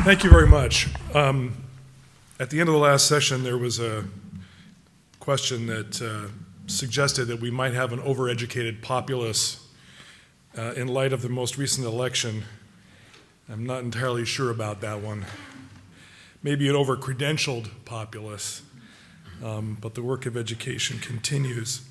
Thank you very much. At the end of the last session, there was a question that suggested that we might have an overeducated populace in light of the most recent election. I'm not entirely sure about that one. Maybe an over-credentialed populace, but the work of education continues.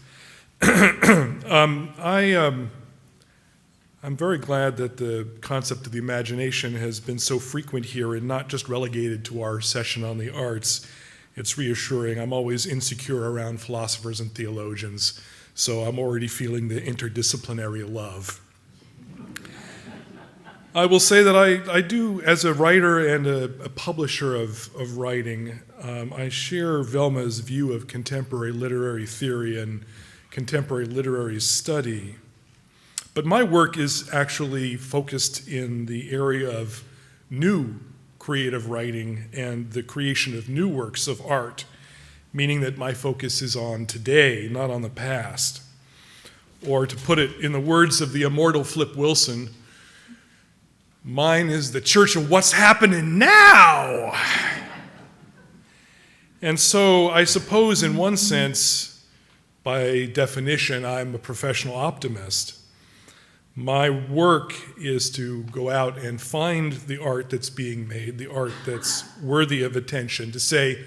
I'm very glad that the concept of the imagination has been so frequent here and not just relegated to our session on the arts. It's reassuring. I'm always insecure around philosophers and theologians, so I'm already feeling the interdisciplinary love. I will say that I do, as a writer and a publisher of writing, I share Velma's view of contemporary literary theory and contemporary literary study. But my work is actually focused in the area of new creative writing and the creation of new works of art, meaning that my focus is on today, not on the past. Or to put it in the words of the immortal Flip Wilson, mine is the church of what's happening now. And so I suppose in one sense, by definition, I'm a professional optimist. My work is to go out and find the art that's being made, the art that's worthy of attention, to say,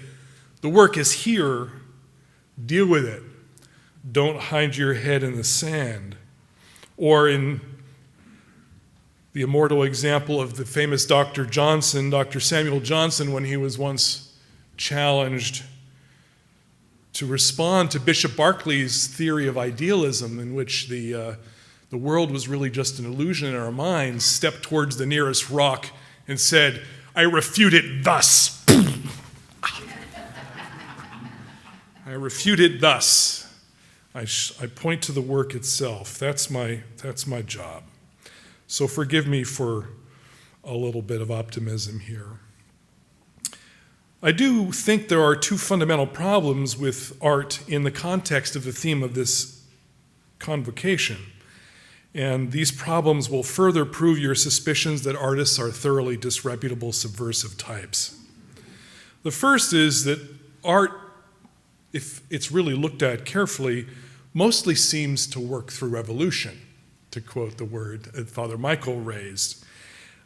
the work is here, deal with it. Don't hide your head in the sand. Or in the immortal example of the famous Dr. Johnson, Dr. Samuel Johnson, when he was once challenged to respond to Bishop Berkeley's theory of idealism, in which the world was really just an illusion in our minds, stepped towards the nearest rock and said, I refute it thus. I refute it thus. I point to the work itself. That's my job. So forgive me for a little bit of optimism here. I do think there are two fundamental problems with art in the context of the theme of this convocation. And these problems will further prove your suspicions that artists are thoroughly disreputable, subversive types. The first is that art, if it's really looked at carefully, mostly seems to work through revolution, to quote the word that Father Michael raised.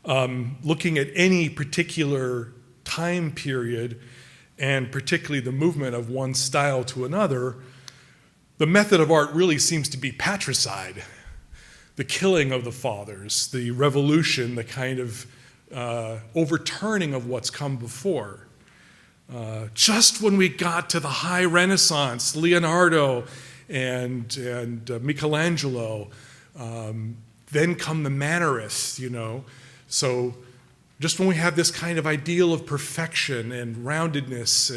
Looking at any particular time period, and particularly the movement of one style to another, the method of art really seems to be patricide. The killing of the fathers, the revolution, the kind of overturning of what's come before. Just when we got to the high Renaissance, Leonardo and Michelangelo, then come the Mannerists, So just when we have this kind of ideal of perfection and roundedness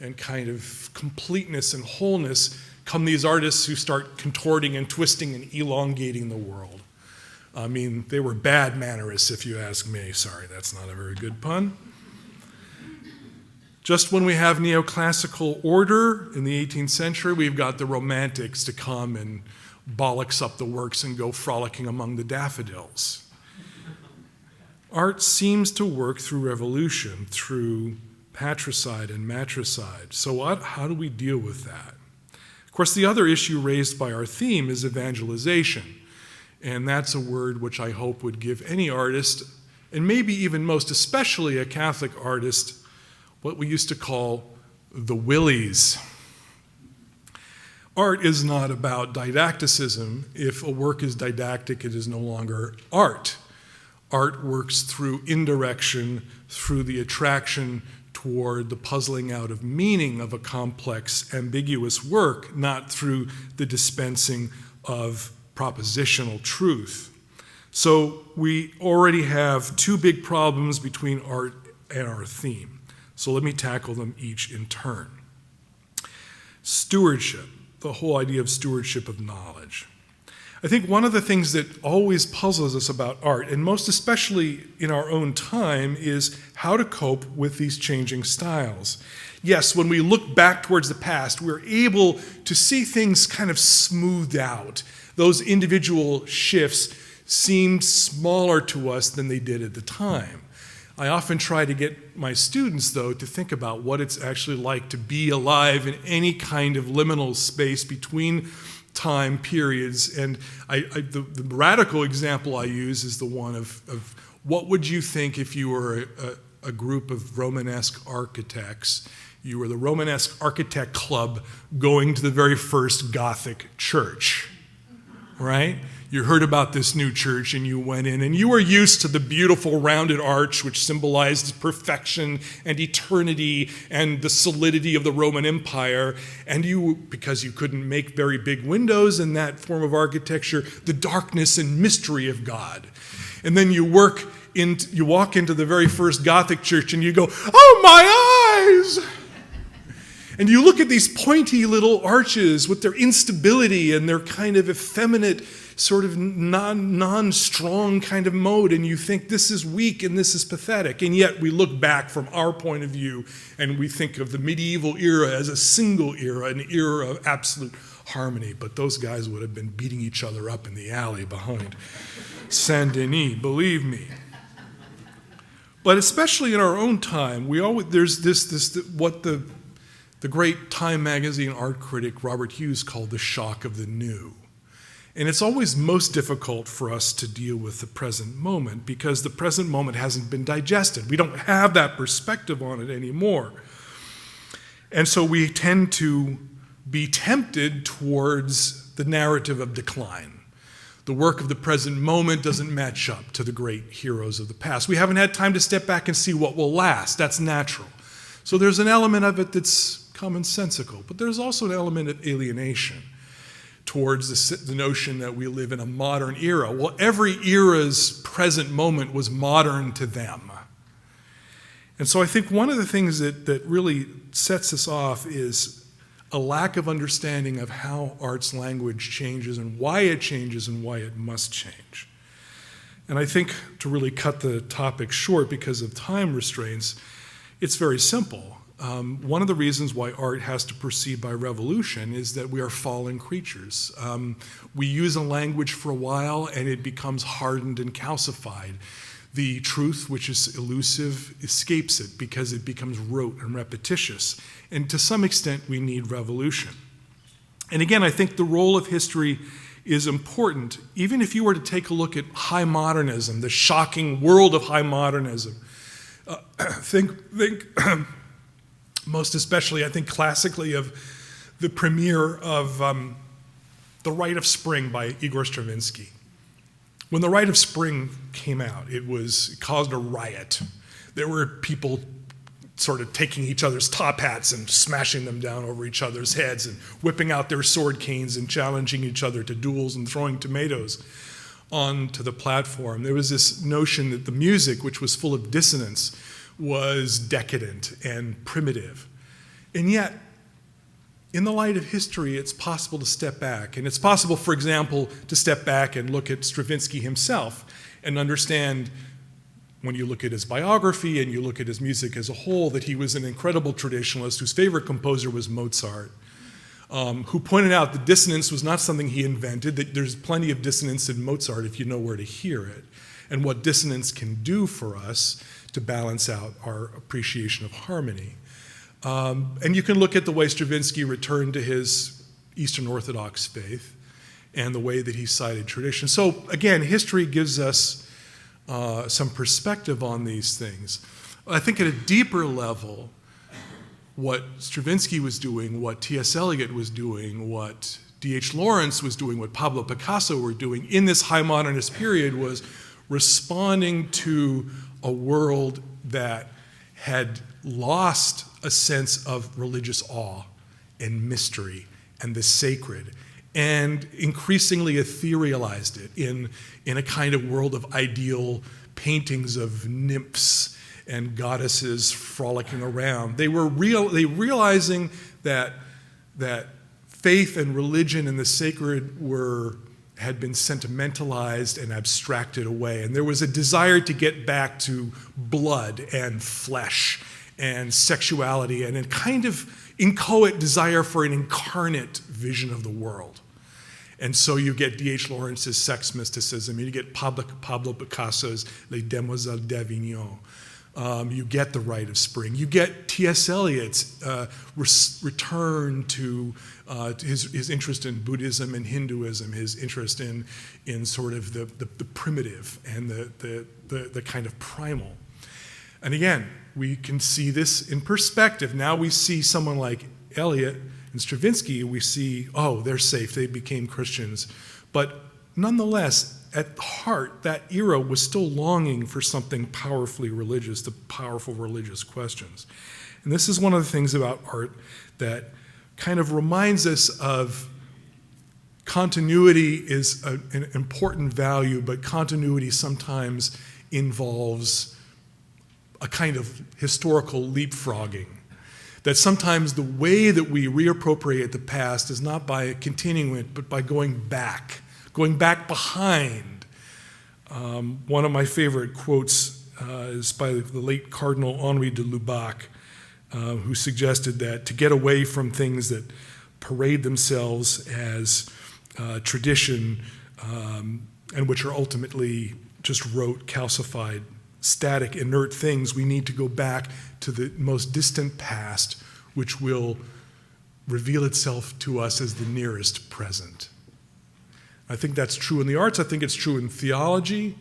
and kind of completeness and wholeness, come these artists who start contorting and twisting and elongating the world. I mean, they were bad Mannerists, if you ask me. Sorry, that's not a very good pun. Just when we have neoclassical order in the 18th century, we've got the Romantics to come and bollocks up the works and go frolicking among the daffodils. Art seems to work through revolution, through patricide and matricide. So how do we deal with that? Of course, the other issue raised by our theme is evangelization, and that's a word which I hope would give any artist, and maybe even most especially a Catholic artist, what we used to call the willies. Art is not about didacticism. If a work is didactic, it is no longer art. Art works through indirection, through the attraction toward the puzzling out of meaning of a complex, ambiguous work, not through the dispensing of propositional truth. So we already have two big problems between art and our theme. So let me tackle them each in turn. Stewardship, the whole idea of stewardship of knowledge. I think one of the things that always puzzles us about art, and most especially in our own time, is how to cope with these changing styles. Yes, when we look back towards the past, we're able to see things kind of smoothed out. Those individual shifts seemed smaller to us than they did at the time. I often try to get my students, though, to think about what it's actually like to be alive in any kind of liminal space between time periods. And the radical example I use is the one of what would you think if you were a group of Romanesque architects? You were the Romanesque Architect Club going to the very first Gothic church, right? You heard about this new church and you went in and you were used to the beautiful rounded arch which symbolized perfection and eternity and the solidity of the Roman Empire. And you, because you couldn't make very big windows in that form of architecture, the darkness and mystery of God. And then you walk into the very first Gothic church and you go, oh my eyes! And you look at these pointy little arches with their instability and their kind of effeminate, sort of non-strong kind of mode, and you think this is weak and this is pathetic. And yet we look back from our point of view and we think of the medieval era as a single era, an era of absolute harmony. But those guys would have been beating each other up in the alley behind Saint Denis, believe me. But especially in our own time, there's what the great Time magazine art critic Robert Hughes called the shock of the new. And it's always most difficult for us to deal with the present moment because the present moment hasn't been digested. We don't have that perspective on it anymore. And so we tend to be tempted towards the narrative of decline. The work of the present moment doesn't match up to the great heroes of the past. We haven't had time to step back and see what will last. That's natural. So there's an element of it that's commonsensical, but there's also an element of alienation towards the notion that we live in a modern era. Well, every era's present moment was modern to them. And so I think one of the things that really sets us off is a lack of understanding of how art's language changes and why it changes and why it must change. And I think to really cut the topic short because of time restraints, it's very simple. One of the reasons why art has to proceed by revolution is that we are fallen creatures. We use a language for a while and it becomes hardened and calcified. The truth, which is elusive, escapes it because it becomes rote and repetitious. And to some extent, we need revolution. And again, I think the role of history is important. Even if you were to take a look at high modernism, the shocking world of high modernism, think most especially, I think classically, of the premiere of The Rite of Spring by Igor Stravinsky. When The Rite of Spring came out, it caused a riot. There were people sort of taking each other's top hats and smashing them down over each other's heads and whipping out their sword canes and challenging each other to duels and throwing tomatoes onto the platform. There was this notion that the music, which was full of dissonance, was decadent and primitive. And yet, in the light of history, it's possible to step back. And it's possible, for example, to step back and look at Stravinsky himself and understand, when you look at his biography and you look at his music as a whole, that he was an incredible traditionalist whose favorite composer was Mozart, who pointed out that dissonance was not something he invented, that there's plenty of dissonance in Mozart if you know where to hear it, and what dissonance can do for us to balance out our appreciation of harmony. And you can look at the way Stravinsky returned to his Eastern Orthodox faith and the way that he cited tradition. So again, history gives us some perspective on these things. I think at a deeper level, what Stravinsky was doing, what T.S. Eliot was doing, what D.H. Lawrence was doing, what Pablo Picasso were doing in this high modernist period was responding to a world that had lost a sense of religious awe and mystery and the sacred, and increasingly etherealized it in a kind of world of ideal paintings of nymphs and goddesses frolicking around. They realizing that faith and religion and the sacred had been sentimentalized and abstracted away. And there was a desire to get back to blood and flesh and sexuality and a kind of inchoate desire for an incarnate vision of the world. And so you get D.H. Lawrence's sex mysticism, you get Pablo Picasso's Les Demoiselles d'Avignon, You get the rite of spring. You get T.S. Eliot's return to his interest in Buddhism and Hinduism, his interest in sort of the primitive and the kind of primal. And again, we can see this in perspective. Now we see someone like Eliot and Stravinsky, we see, oh, they're safe, they became Christians. But nonetheless, at heart, that era was still longing for something powerfully religious, the powerful religious questions. And this is one of the things about art that kind of reminds us of continuity is an important value, but continuity sometimes involves a kind of historical leapfrogging. That sometimes the way that we reappropriate the past is not by continuing it, but by going back behind. One of my favorite quotes is by the late Cardinal Henri de Lubac, who suggested that to get away from things that parade themselves as tradition and which are ultimately just rote, calcified, static, inert things, we need to go back to the most distant past, which will reveal itself to us as the nearest present. I think that's true in the arts. I think it's true in theology.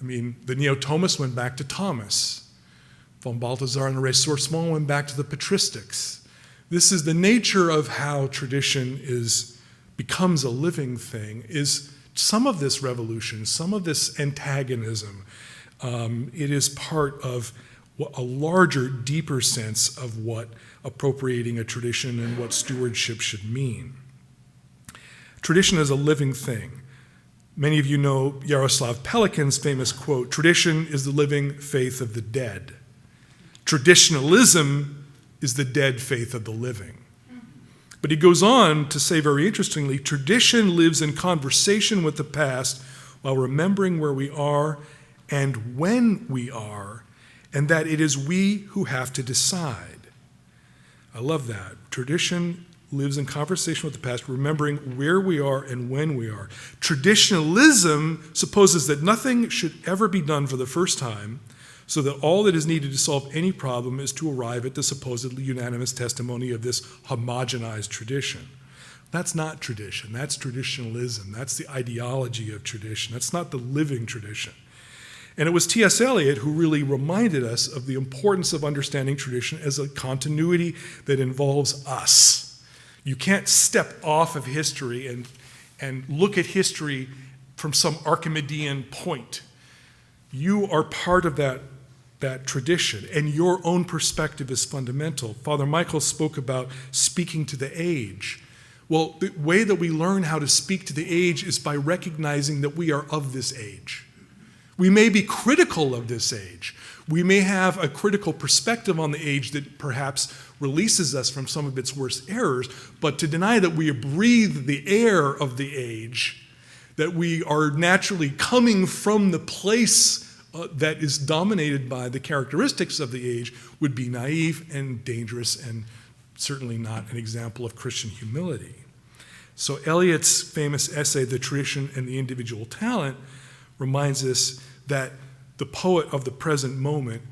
I mean, the Neo-Thomists went back to Thomas. Von Balthasar and the Ressourcement went back to the patristics. This is the nature of how tradition becomes a living thing, is some of this revolution, some of this antagonism. It is part of a larger, deeper sense of what appropriating a tradition and what stewardship should mean. Tradition is a living thing. Many of you know Yaroslav Pelikan's famous quote, "Tradition is the living faith of the dead. Traditionalism is the dead faith of the living." But he goes on to say very interestingly, tradition lives in conversation with the past while remembering where we are and when we are, and that it is we who have to decide. I love that. Tradition lives in conversation with the past, remembering where we are and when we are. Traditionalism supposes that nothing should ever be done for the first time, so that all that is needed to solve any problem is to arrive at the supposedly unanimous testimony of this homogenized tradition. That's not tradition. That's traditionalism. That's the ideology of tradition. That's not the living tradition. And it was T.S. Eliot who really reminded us of the importance of understanding tradition as a continuity that involves us. You can't step off of history and look at history from some Archimedean point. You are part of that tradition, and your own perspective is fundamental. Father Michael spoke about speaking to the age. Well, the way that we learn how to speak to the age is by recognizing that we are of this age. We may be critical of this age. We may have a critical perspective on the age that perhaps releases us from some of its worst errors, but to deny that we breathe the air of the age, that we are naturally coming from the place that is dominated by the characteristics of the age, would be naive and dangerous and certainly not an example of Christian humility. So Eliot's famous essay, The Tradition and the Individual Talent, reminds us that the poet of the present moment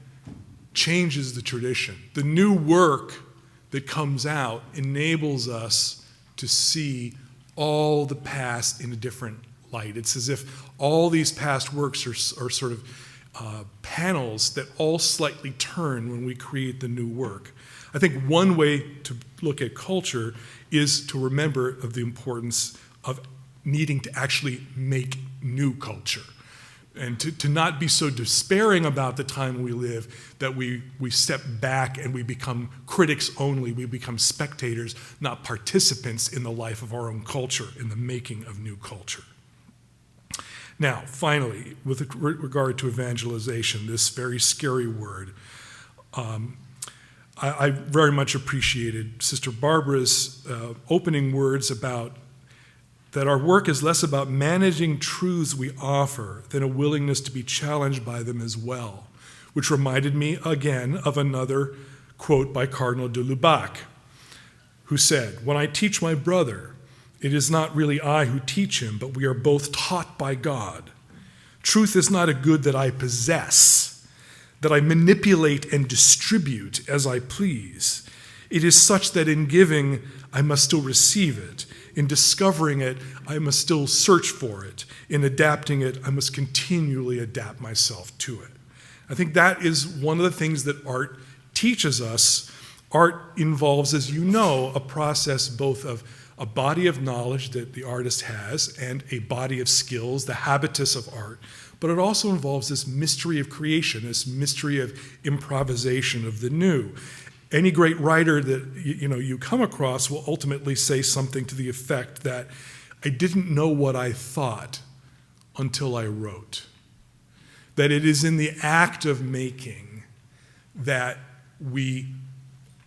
changes the tradition. The new work that comes out enables us to see all the past in a different light. It's as if all these past works are sort of panels that all slightly turn when we create the new work. I think one way to look at culture is to remember of the importance of needing to actually make new culture, and to not be so despairing about the time we live that we step back and we become critics only. We become spectators, not participants in the life of our own culture, in the making of new culture. Now, finally, with regard to evangelization, this very scary word, I very much appreciated Sister Barbara's opening words about that our work is less about managing truths we offer than a willingness to be challenged by them as well, which reminded me again of another quote by Cardinal de Lubac, who said, "When I teach my brother, it is not really I who teach him, but we are both taught by God. Truth is not a good that I possess. that I manipulate and distribute as I please. It is such that in giving, I must still receive it. In discovering it, I must still search for it. In adapting it, I must continually adapt myself to it. I think that is one of the things that art teaches us. Art involves, as you know, a process both of a body of knowledge that the artist has and a body of skills, the habitus of art. But it also involves this mystery of creation, this mystery of improvisation of the new. Any great writer that you come across will ultimately say something to the effect that I didn't know what I thought until I wrote. That it is in the act of making that we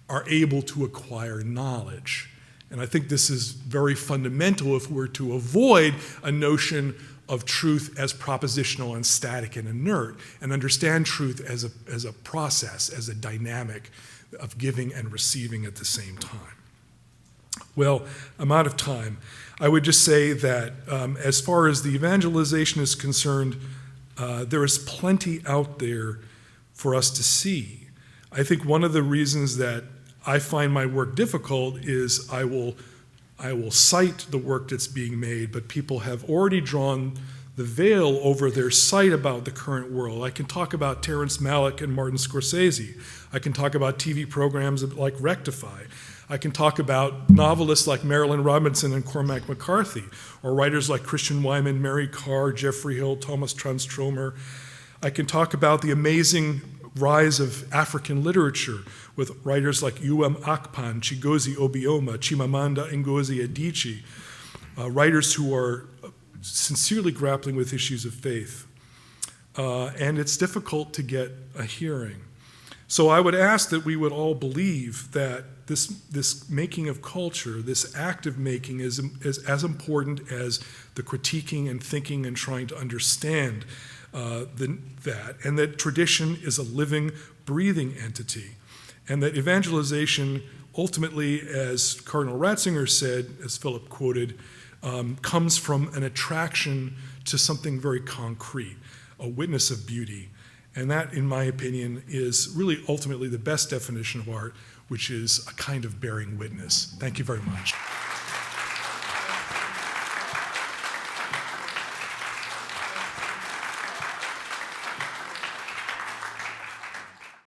are able to acquire knowledge. And I think this is very fundamental if we're to avoid a notion of truth as propositional and static and inert, and understand truth as a process, as a dynamic of giving and receiving at the same time. Well, I'm out of time. I would just say that as far as the evangelization is concerned, there is plenty out there for us to see. I think one of the reasons that I find my work difficult is I will cite the work that's being made, but people have already drawn the veil over their sight about the current world. I can talk about Terrence Malick and Martin Scorsese. I can talk about TV programs like Rectify. I can talk about novelists like Marilyn Robinson and Cormac McCarthy, or writers like Christian Wyman, Mary Carr, Jeffrey Hill, Thomas Transtromer. I can talk about the amazing rise of African literature with writers like U.M. Akpan, Chigozie Obioma, Chimamanda Ngozi Adichie, writers who are sincerely grappling with issues of faith. And it's difficult to get a hearing. So I would ask that we would all believe that this making of culture, this act of making, is as important as the critiquing and thinking and trying to understand that, and that tradition is a living, breathing entity, and that evangelization ultimately, as Cardinal Ratzinger said, as Philip quoted, comes from an attraction to something very concrete, a witness of beauty. And that, in my opinion, is really ultimately the best definition of art, which is a kind of bearing witness. Thank you very much.